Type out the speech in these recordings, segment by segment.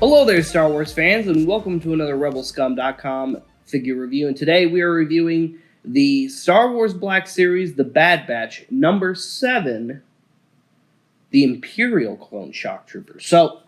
Hello there, Star Wars fans, and welcome to another RebelScum.com figure review. And today we are reviewing the Star Wars Black Series, The Bad Batch, number 7, the Imperial Clone Shock Trooper. So,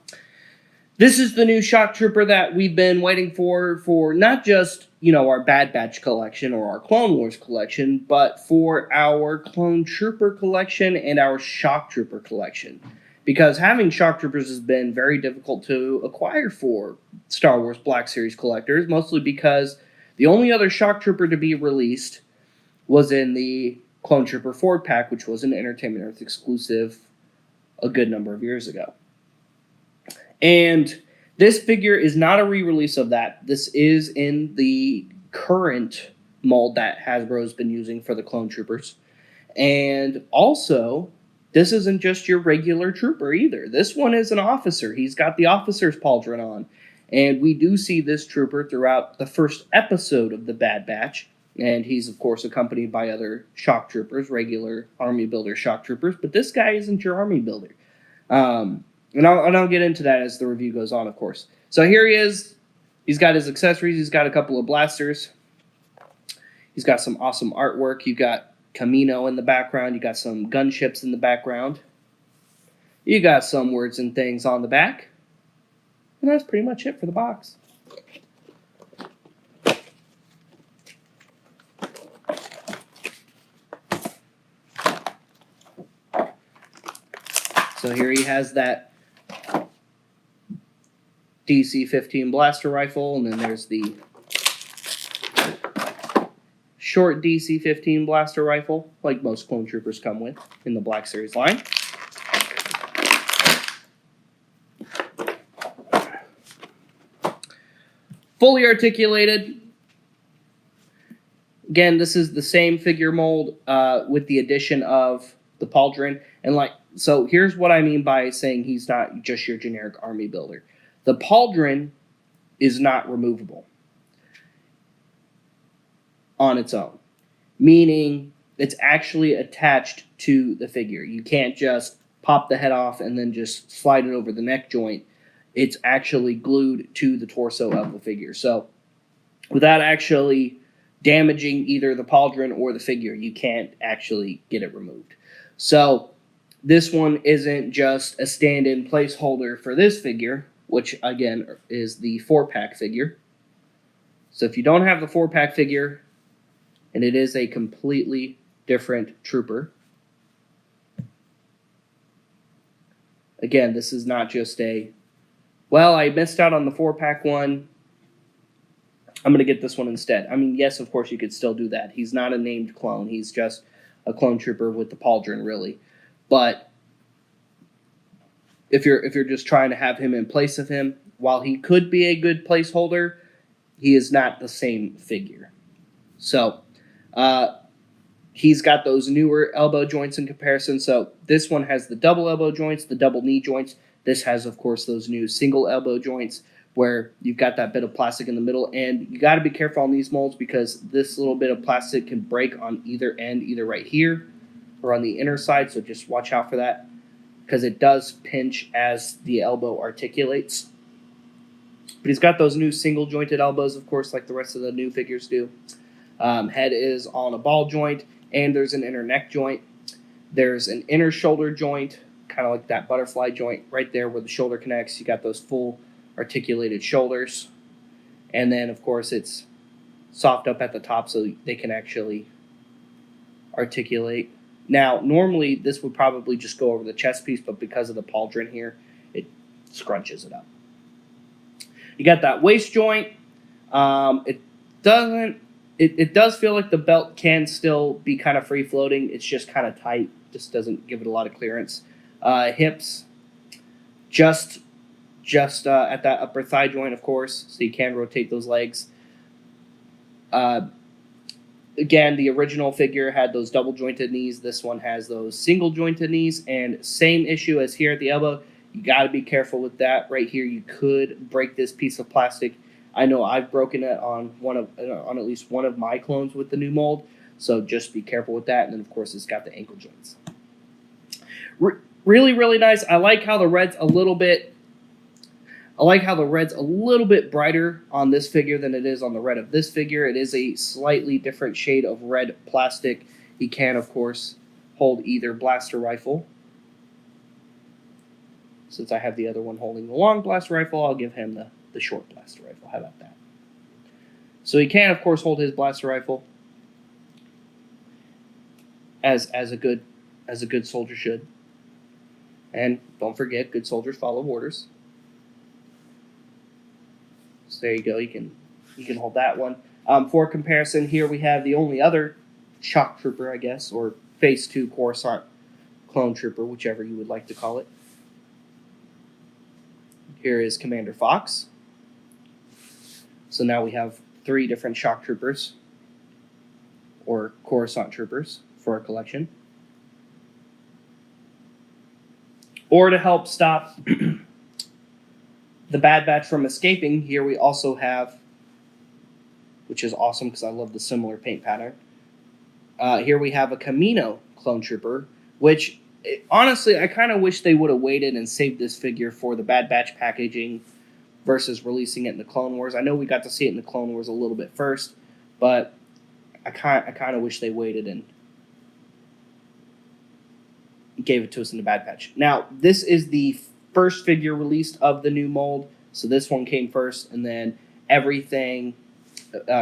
this is the new Shock Trooper that we've been waiting for not just, our Bad Batch collection or our Clone Wars collection, but for our Clone Trooper collection and our Shock Trooper collection. Because having Shock Troopers has been very difficult to acquire for Star Wars Black Series collectors, mostly because the only other Shock Trooper to be released was in the Clone Trooper 4-pack, which was an Entertainment Earth exclusive a good number of years ago. And this figure is not a re-release of that. This is in the current mold that Hasbro's been using for the Clone Troopers. And also, this isn't just your regular trooper either. This one is an officer. He's got the officer's pauldron on. And we do see this trooper throughout the first episode of The Bad Batch. And he's, of course, accompanied by other shock troopers, regular army builder shock troopers. But this guy isn't your army builder. And I'll get into that as the review goes on, of course. So here he is. He's got his accessories. He's got a couple of blasters. He's got some awesome artwork. You've got Camino in the background. You got some gunships in the background. You got some words and things on the back. And that's pretty much it for the box. So here he has that DC-15 blaster rifle, and then there's the short DC-15 blaster rifle, like most Clone Troopers come with in the Black Series line. Fully articulated. Again, this is the same figure mold with the addition of the pauldron. And so here's what I mean by saying he's not just your generic army builder. The pauldron is not removable on its own, meaning it's actually attached to the figure. You can't just pop the head off and then just slide it over the neck joint. It's actually glued to the torso of the figure. So without actually damaging either the pauldron or the figure, you can't actually get it removed. So this one isn't just a stand-in placeholder for this figure, which again is the 4-pack figure. So if you don't have the 4-pack figure, and it is a completely different trooper. Again, this is not just I missed out on the 4-pack one. I'm going to get this one instead. I mean, yes, of course, you could still do that. He's not a named clone. He's just a clone trooper with the pauldron, really. But if you're just trying to have him in place of him, while he could be a good placeholder, he is not the same figure. So he's got those newer elbow joints in comparison. So this one has the double elbow joints, the double knee joints. This has, of course, those new single elbow joints where you've got that bit of plastic in the middle. And you got to be careful on these molds because this little bit of plastic can break on either end, either right here or on the inner side. So just watch out for that because it does pinch as the elbow articulates. But he's got those new single jointed elbows, of course, like the rest of the new figures do. Head is on a ball joint, and there's an inner neck joint. There's an inner shoulder joint, kind of like that butterfly joint right there where the shoulder connects. You got those full articulated shoulders. And then, of course, it's soft up at the top so they can actually articulate. Now, normally this would probably just go over the chest piece, but because of the pauldron here, it scrunches it up. You got that waist joint. It does feel like the belt can still be kind of free-floating. It's just kind of tight. Just doesn't give it a lot of clearance. Hips, just at that upper thigh joint, of course, so you can rotate those legs. Again, the original figure had those double-jointed knees. This one has those single-jointed knees, and same issue as here at the elbow. You got to be careful with that. Right here, you could break this piece of plastic. I know I've broken it on at least one of my clones with the new mold, so just be careful with that. And then, of course, it's got the ankle joints. Really, really nice. I like how the red's a little bit I like how the red's a little bit brighter on this figure than it is on the red of this figure. It is a slightly different shade of red plastic. He can, of course, hold either blaster rifle. Since I have the other one holding the long blaster rifle, I'll give him the short blaster rifle. How about that? So he can, of course, hold his blaster rifle as a good soldier should. And don't forget, good soldiers follow orders. So there you go. You can hold that one. For comparison, here we have the only other shock trooper, I guess, or Phase 2 Coruscant clone trooper, whichever you would like to call it. Here is Commander Fox. So now we have 3 different shock troopers, or Coruscant troopers, for our collection. Or to help stop the Bad Batch from escaping, here we also have, which is awesome because I love the similar paint pattern. Here we have a Camino clone trooper, which honestly I kind of wish they would have waited and saved this figure for the Bad Batch packaging versus releasing it in the Clone Wars. I know we got to see it in the Clone Wars a little bit first, but I kind of wish they waited and gave it to us in the Bad Batch. Now, this is the first figure released of the new mold, so this one came first, and then everything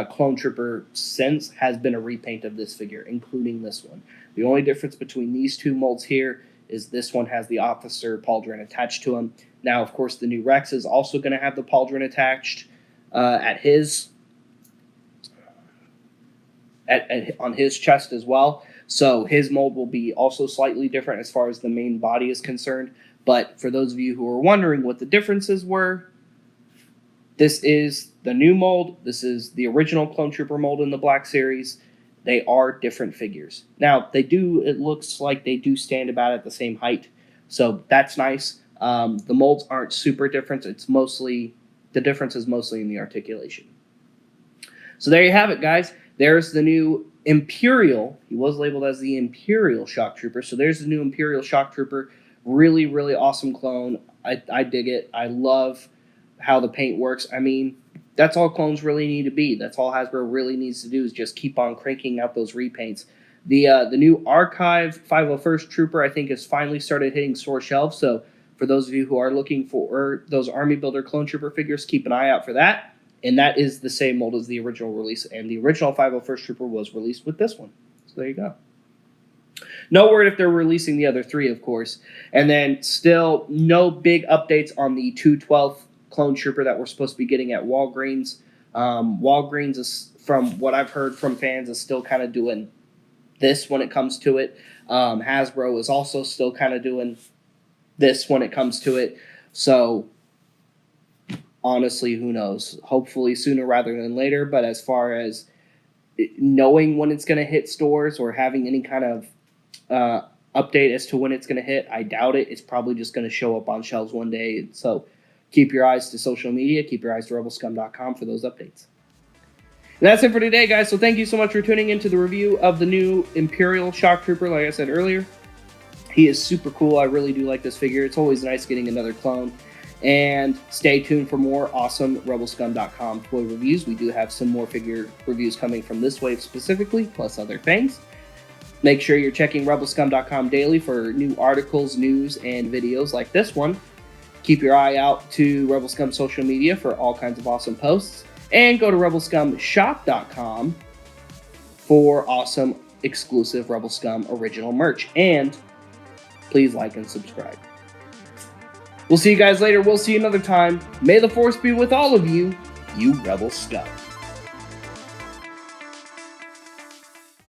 Clone Trooper since has been a repaint of this figure, including this one. The only difference between these two molds here is this one has the officer pauldron attached to him. Now, of course, the new Rex is also going to have the pauldron attached on his chest as well. So his mold will be also slightly different as far as the main body is concerned. But for those of you who are wondering what the differences were, this is the new mold. This is the original Clone Trooper mold in the Black Series. They are different figures. Now, it looks like they do stand about at the same height. So that's nice. The molds aren't super different. The difference is mostly in the articulation. So there you have it, guys. There's the new Imperial. He was labeled as the Imperial Shock Trooper. So there's the new Imperial Shock Trooper. Really, really awesome clone. I dig it. I love how the paint works. I mean, that's all clones really need to be. That's all Hasbro really needs to do is just keep on cranking out those repaints. The new Archive 501st Trooper, I think, has finally started hitting store shelves. So for those of you who are looking for those Army Builder Clone Trooper figures, keep an eye out for that. And that is the same mold as the original release. And the original 501st Trooper was released with this one. So there you go. No word if they're releasing the other 3, of course. And then still no big updates on the 212th Clone Trooper that we're supposed to be getting at Walgreens. Walgreens is, from what I've heard from fans, is still kind of doing this when it comes to it. Hasbro is also still kind of doing this when it comes to it. So honestly, who knows? Hopefully sooner rather than later. But as far as knowing when it's going to hit stores or having any kind of update as to when it's going to hit, I doubt it. It's probably just going to show up on shelves one day. So keep your eyes to social media. Keep your eyes to rebelscum.com for those updates. And that's it for today, guys. So thank you so much for tuning into the review of the new Imperial Shock Trooper. Like I said earlier, he is super cool. I really do like this figure. It's always nice getting another clone. And stay tuned for more awesome rebelscum.com toy reviews. We do have some more figure reviews coming from this wave specifically, plus other things. Make sure you're checking rebelscum.com daily for new articles, news, and videos like this one. Keep your eye out to Rebel Scum social media for all kinds of awesome posts. And go to rebelscumshop.com for awesome exclusive Rebel Scum original merch. And please like and subscribe. We'll see you guys later. We'll see you another time. May the Force be with all of you, you Rebel Scum.